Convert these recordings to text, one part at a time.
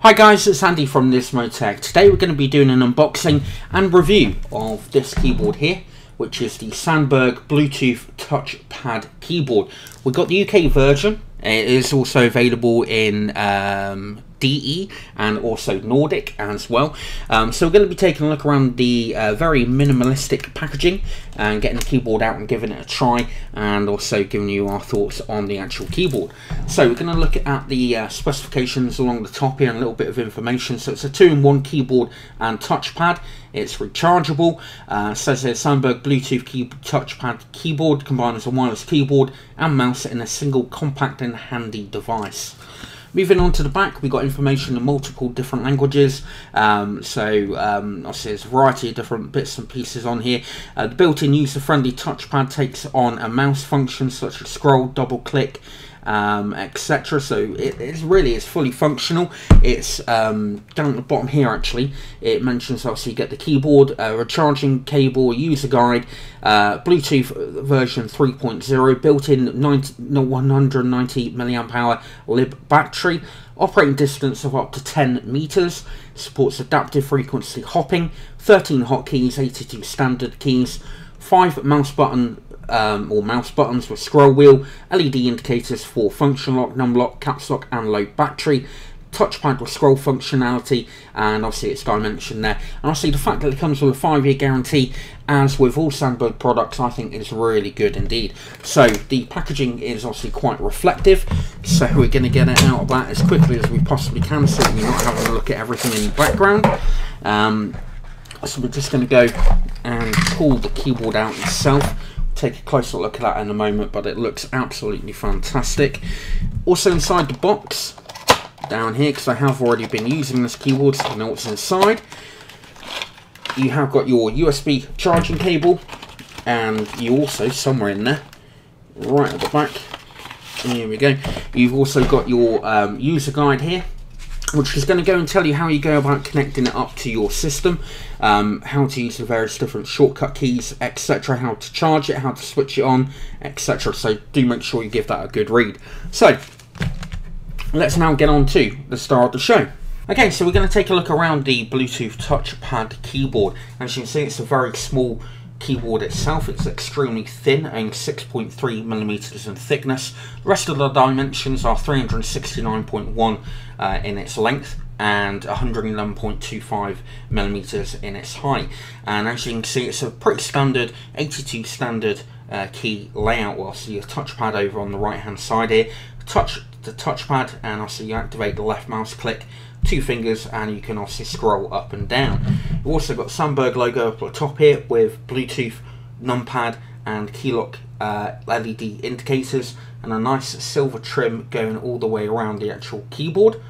Hi guys, it's Andy from NismoTech. Today we're going to be doing an unboxing and review of this keyboard here, which is the Sandberg Bluetooth Touchpad keyboard. We've got the UK version. It is also available in DE and also Nordic as well. So we're going to be taking a look around the very minimalistic packaging and getting the keyboard out and giving it a try, and also giving you our thoughts on the actual keyboard. So we're going to look at the specifications along the top here and a little bit of information. So it's a 2-in-1 keyboard and touchpad. It's rechargeable. Says here Sandberg Bluetooth touchpad keyboard combines a wireless keyboard and mouse in a single compact and handy device. Moving on to the back, we've got information in multiple different languages. Obviously there's a variety of different bits and pieces on here. The built-in user-friendly touchpad takes on a mouse function such as scroll, double click, etc. So it really is fully functional. It's down at the bottom here actually. It mentions obviously you get the keyboard, a charging cable, user guide, Bluetooth version 3.0, built-in 190 mAh lib battery, operating distance of up to 10 meters, supports adaptive frequency hopping, 13 hotkeys, 82 standard keys, 5 mouse buttons with scroll wheel, LED indicators for function lock, number lock, caps lock and low battery, touchpad with scroll functionality, and obviously it's dimension there. And obviously the fact that it comes with a 5-year guarantee, as with all Sandberg products, I think is really good indeed. So the packaging is obviously quite reflective, so we're going to get it out of that as quickly as we possibly can, so we're not having a look at everything in the background. So we're just going to go and pull the keyboard out itself. Take a closer look at that in a moment, but it looks absolutely fantastic. Also inside the box, down here, because I have already been using this keyboard, so you know what's inside. You have got your USB charging cable, and you also, somewhere in there, right at the back, here we go, you've also got your user guide here, which is going to go and tell you how you go about connecting it up to your system, how to use the various different shortcut keys, etc., how to charge it, how to switch it on, etc. So do make sure you give that a good read. So let's now get on to the star of the show. Okay, so we're going to take a look around the Bluetooth touchpad keyboard. As you can see, it's a very small keyboard itself. It's extremely thin, only 6.3 millimeters in thickness. The rest of the dimensions are 369.1 in its length and 111.25 millimeters in its height. And as you can see, it's a pretty standard 82 standard key layout. We'll see your touchpad over on the right hand side here. Touch the touchpad, and obviously you activate the left mouse click, 2 fingers, and you can obviously scroll up and down. You've also got Sandberg logo up at the top here with Bluetooth, numpad and key lock LED indicators, and a nice silver trim going all the way around the actual keyboard.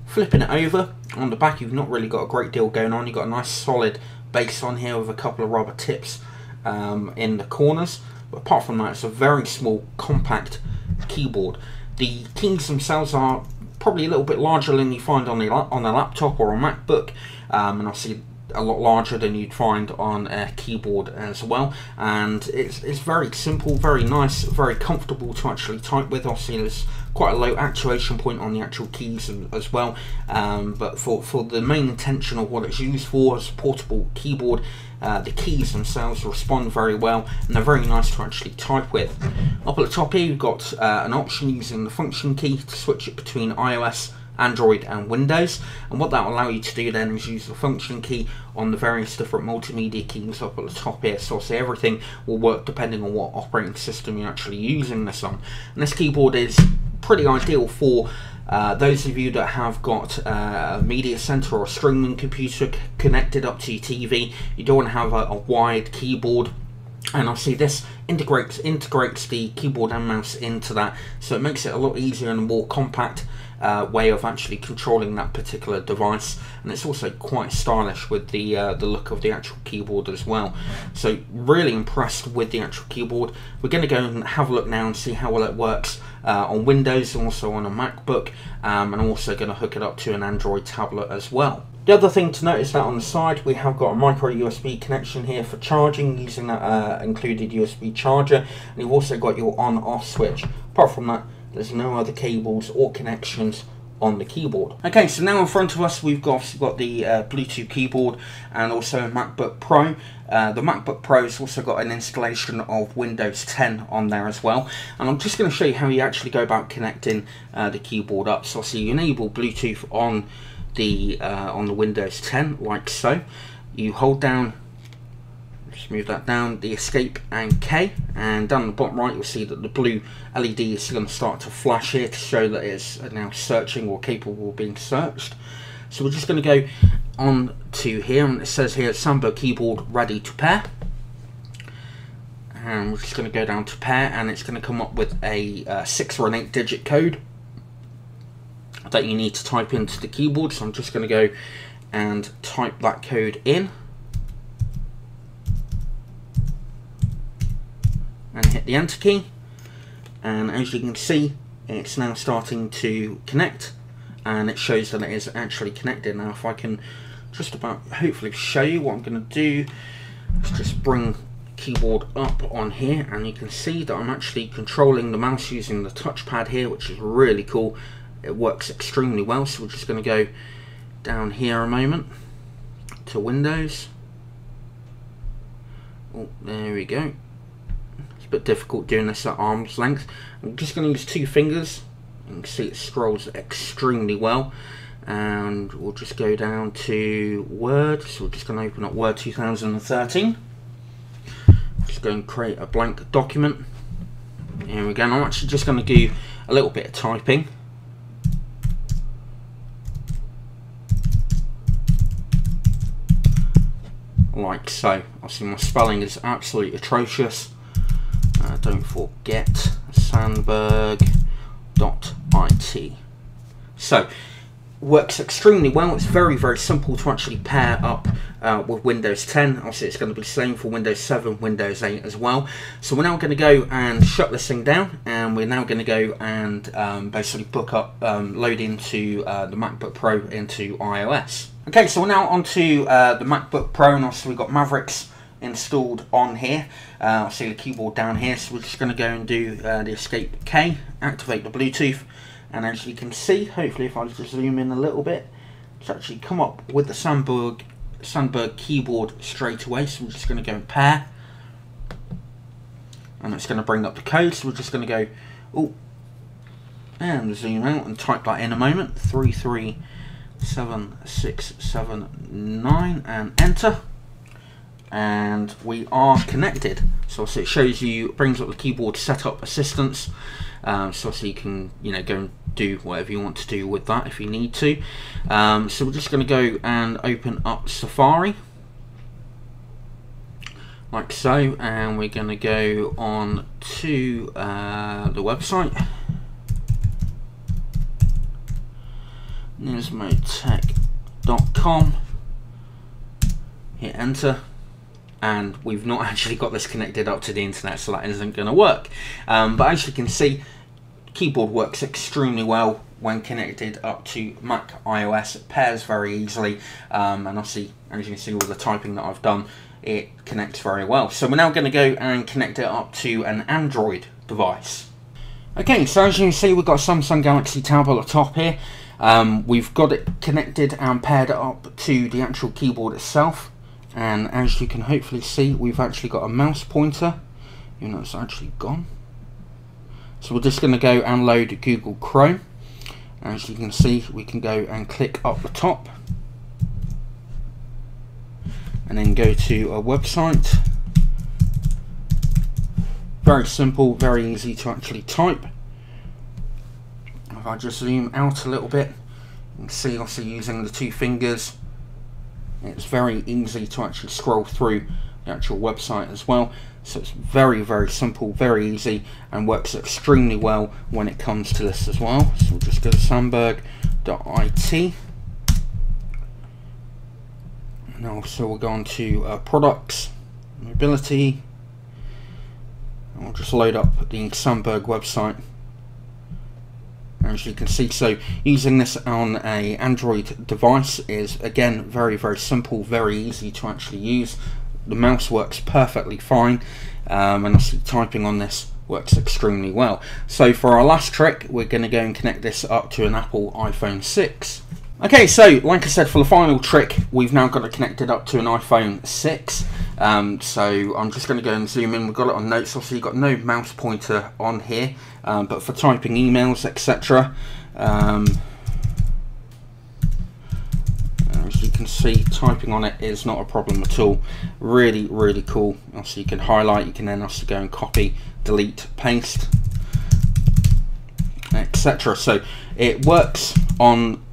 Flipping it over, on the back you've not really got a great deal going on. You've got a nice solid base on here with a couple of rubber tips in the corners, but apart from that it's a very small compact keyboard. The keys themselves are probably a little bit larger than you find on a laptop or a MacBook, and obviously a lot larger than you'd find on a keyboard as well. And it's very simple, very nice, very comfortable to actually type with. Obviously there's quite a low actuation point on the actual keys as well, but for the main intention of what it's used for as a portable keyboard, the keys themselves respond very well and they're very nice to actually type with. Up at the top here you've got an option using the function key to switch it between iOS, Android and Windows, and what that will allow you to do then is use the function key on the various different multimedia keys up at the top here. So obviously everything will work depending on what operating system you're actually using this on. And this keyboard is pretty ideal for those of you that have got a media center or a streaming computer connected up to your TV. You don't want to have a wired keyboard, and obviously this integrates the keyboard and mouse into that, so it makes it a lot easier and a more compact way of actually controlling that particular device. And it's also quite stylish with the look of the actual keyboard as well. So really impressed with the actual keyboard. We're going to go and have a look now and see how well it works on Windows and also on a MacBook, and I'm also going to hook it up to an Android tablet as well. The other thing to notice that on the side we have got a micro USB connection here for charging using that included USB charger, and you've also got your on-off switch. Apart from that, there's no other cables or connections on the keyboard. Okay, so now in front of us we've got the Bluetooth keyboard and also a MacBook Pro. The MacBook Pro's also got an installation of Windows 10 on there as well, and I'm just going to show you how you actually go about connecting the keyboard up. So you enable Bluetooth on the Windows 10 like so. You hold down, just move that down, the escape and K, and down the bottom right you'll see that the blue LED is going to start to flash here to show that it's now searching or capable of being searched. So we're just going to go on to here, and it says here Sandberg keyboard ready to pair, and we're just going to go down to pair, and it's going to come up with a 6 or an 8 digit code that you need to type into the keyboard. So I'm just going to go and type that code in and hit the enter key, and as you can see it's now starting to connect, and it shows that it is actually connected. Now if I can just about hopefully show you what I'm going to do, let's just bring the keyboard up on here, and you can see that I'm actually controlling the mouse using the touchpad here, which is really cool. It works extremely well. So we're just going to go down here a moment to Windows. Oh, there we go. It's a bit difficult doing this at arm's length. I'm just going to use 2 fingers. You can see it scrolls extremely well, and we'll just go down to Word. So we're just going to open up Word 2013. Just go and create a blank document. Here we go. And I'm actually just going to do a little bit of typing. Like so. Obviously my spelling is absolutely atrocious. Don't forget Sandberg.it. So works extremely well. It's very simple to actually pair up with Windows 10. Obviously it's going to be the same for Windows 7, Windows 8 as well. So we're now going to go and shut this thing down, and we're now going to go and basically book up, load into the MacBook Pro into iOS. Okay, so we're now onto the MacBook Pro, and obviously we've got Mavericks installed on here. I see the keyboard down here, so we're just going to go and do the escape K, activate the Bluetooth, and as you can see, hopefully if I just zoom in a little bit, it's actually come up with the Sandberg keyboard straight away. So we're just going to go and pair, and it's going to bring up the code. So we're just going to go and zoom out and type that in a moment, 33769, and enter, and we are connected. So it shows you, brings up the keyboard setup assistance, so you can go and do whatever you want to do with that if you need to. So we're just going to go and open up Safari like so, and we're going to go on to the website NismoTechUK.com, hit enter, and we've not actually got this connected up to the internet, so that isn't going to work. But as you can see, keyboard works extremely well when connected up to Mac iOS. It pairs very easily, and obviously as you can see all the typing that I've done, it connects very well. So we're now going to go and connect it up to an Android device. Okay, so as you can see we've got a Samsung Galaxy Tab at the top here. We've got it connected and paired it up to the actual keyboard itself, and as you can hopefully see, we've actually got a mouse pointer, even though it's actually gone. So we're just going to go and load Google Chrome. As you can see, we can go and click up the top and then go to a website. Very simple, very easy to actually type. If I just zoom out a little bit, you can see also using the 2 fingers, it's very easy to actually scroll through the actual website as well. So it's very simple, very easy, and works extremely well when it comes to this as well. So we'll just go to Sandberg.it. And also we'll go on to products, mobility, and we'll just load up the Sandberg website. As you can see, so using this on a Android device is again very simple, very easy to actually use. The mouse works perfectly fine, and obviously typing on this works extremely well. So for our last trick, we're going to go and connect this up to an Apple iPhone 6. Okay, so like I said, for the final trick, we've now got it connected up to an iPhone 6. So I'm just going to go and zoom in. We've got it on notes, obviously you've got no mouse pointer on here, but for typing emails, etc. As you can see, typing on it is not a problem at all. Really, really cool. Also, you can highlight, you can then also go and copy, delete, paste, etc. So it works on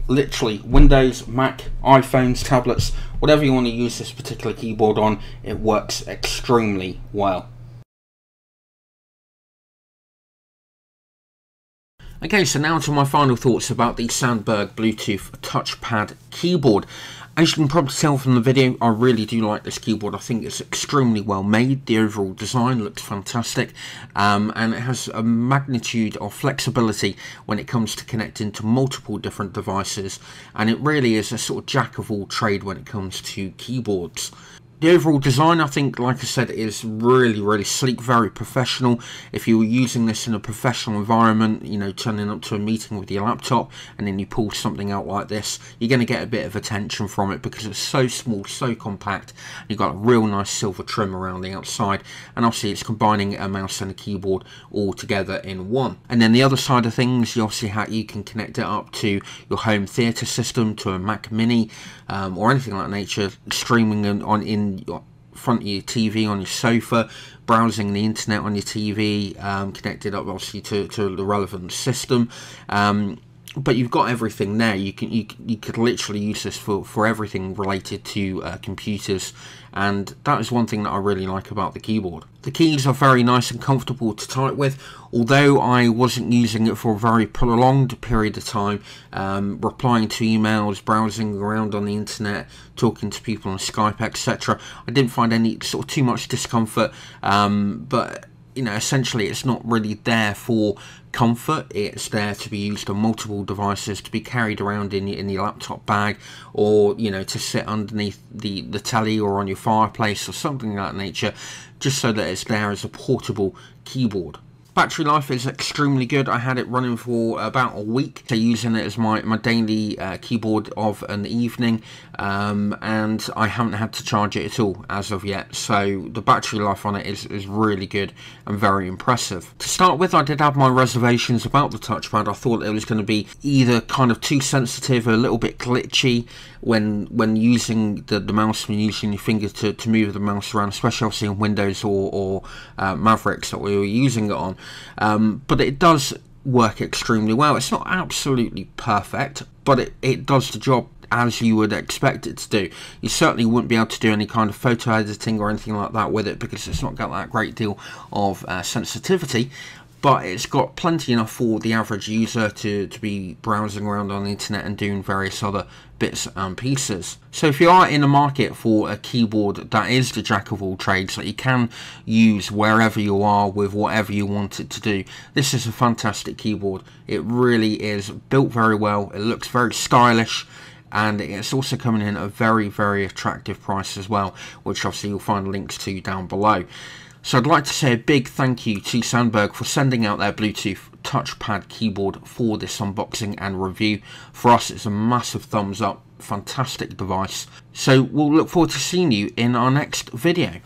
literally Windows, Mac, iPhones, tablets, whatever you want to use this particular keyboard on, it works extremely well. Okay, so now to my final thoughts about the Sandberg Bluetooth touchpad keyboard. As you can probably tell from the video, I really do like this keyboard. I think it's extremely well made. The overall design looks fantastic, and it has a magnitude of flexibility when it comes to connecting to multiple different devices, and it really is a sort of jack of all trade when it comes to keyboards. The overall design, I think, like I said, is really, really sleek, very professional. If you were using this in a professional environment, you know, turning up to a meeting with your laptop and then you pull something out like this, you're going to get a bit of attention from it because it's so small, so compact. You've got a real nice silver trim around the outside, and obviously it's combining a mouse and a keyboard all together in one. And then the other side of things, you obviously you can connect it up to your home theatre system, to a Mac Mini, or anything like that nature, streaming in front of your TV on your sofa, browsing the internet on your TV, connected up obviously to the relevant system. But you've got everything there. You could literally use this for everything related to computers, and that is one thing that I really like about the keyboard. The keys are very nice and comfortable to type with, although I wasn't using it for a very prolonged period of time, replying to emails, browsing around on the internet, talking to people on Skype, etc. I didn't find any sort of too much discomfort, but you know, essentially it's not really there for comfort. It's there to be used on multiple devices, to be carried around in your laptop bag, or you know, to sit underneath the telly or on your fireplace or something of that nature, just so that it's there as a portable keyboard. Battery life is extremely good. I had it running for about a week, so using it as my daily keyboard of an evening, and I haven't had to charge it at all as of yet, so the battery life on it is really good and very impressive. To start with, I did have my reservations about the touchpad. I thought it was going to be either kind of too sensitive, a little bit glitchy when using the mouse, when using your finger to move the mouse around, especially obviously on Windows or Mavericks that we were using it on. But it does work extremely well. It's not absolutely perfect, but it does the job as you would expect it to do. You certainly wouldn't be able to do any kind of photo editing or anything like that with it, because it's not got that great deal of sensitivity, but it's got plenty enough for the average user to be browsing around on the internet and doing various other bits and pieces. So if you are in the market for a keyboard that is the jack of all trades, that you can use wherever you are with whatever you want it to do, this is a fantastic keyboard. It really is built very well. It looks very stylish, and it's also coming in at a very, very attractive price as well, which obviously you'll find links to down below. So I'd like to say a big thank you to Sandberg for sending out their Bluetooth touchpad keyboard for this unboxing and review. For us, it's a massive thumbs up. Fantastic device. So we'll look forward to seeing you in our next video.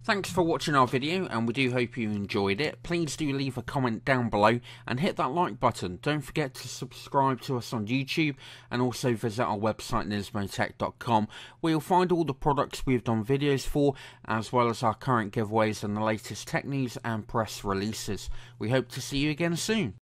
Thanks for watching our video, and we do hope you enjoyed it. Please do leave a comment down below and hit that like button. Don't forget to subscribe to us on YouTube, and also visit our website NismoTech.com, where you'll find all the products we've done videos for, as well as our current giveaways and the latest tech news and press releases. We hope to see you again soon.